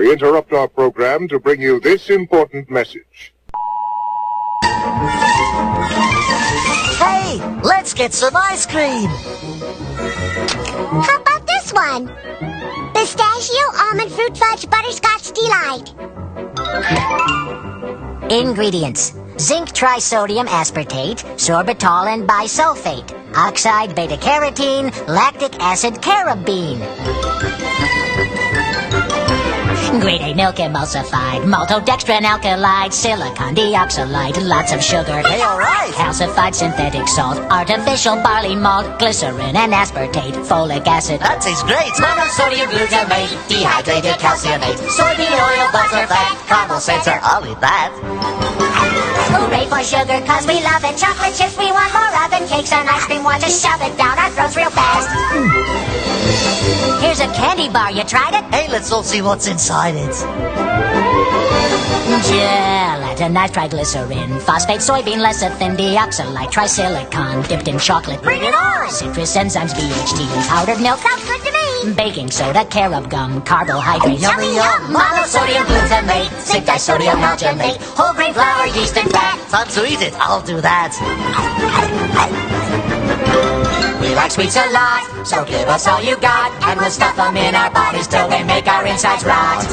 we interrupt our program to bring you this important message. Hey, let's get some ice cream. How about this one? Pistachio, almond, fruit fudge, butterscotch delight. Ingredients: zinc trisodium aspartate, sorbitol and bisulfate, oxide beta-carotene, lactic acid carabine. Grade A milk emulsified, maltodextrin alkylide, silicon dioxide, lots of sugar. Hey, all right! Calcified synthetic salt, artificial barley malt, glycerin and aspartate, folic acid. That tastes great! Monosodium glutamate, dehydrated calciumate, soybean oil, butter, fat, carbohydrates. I'll eat that. Hooray for sugar, cause we love it. Chocolate chips, we want more of it. Cakes and ice cream, want to shove it down our throats real fast. Here's a candy bar, you tried it? Hey, let's all see what's inside it. Gelatinized triglycerin, phosphate, soybean lecithin, deoxylite, trisilicon, dipped in chocolate. Bring it on! Citrus enzymes, BHT, powdered milk. Sounds good to me. Baking soda, carob gum, carbohydrates. Yummy, yum! Monosodium glutamate, zinc disodium alginate, whole grain flour, yeast and fat. Time to eat it. I'll do that. We like sweets a lot, so give us all you got, and we'll stuff them in our bodies till they make our insides rot.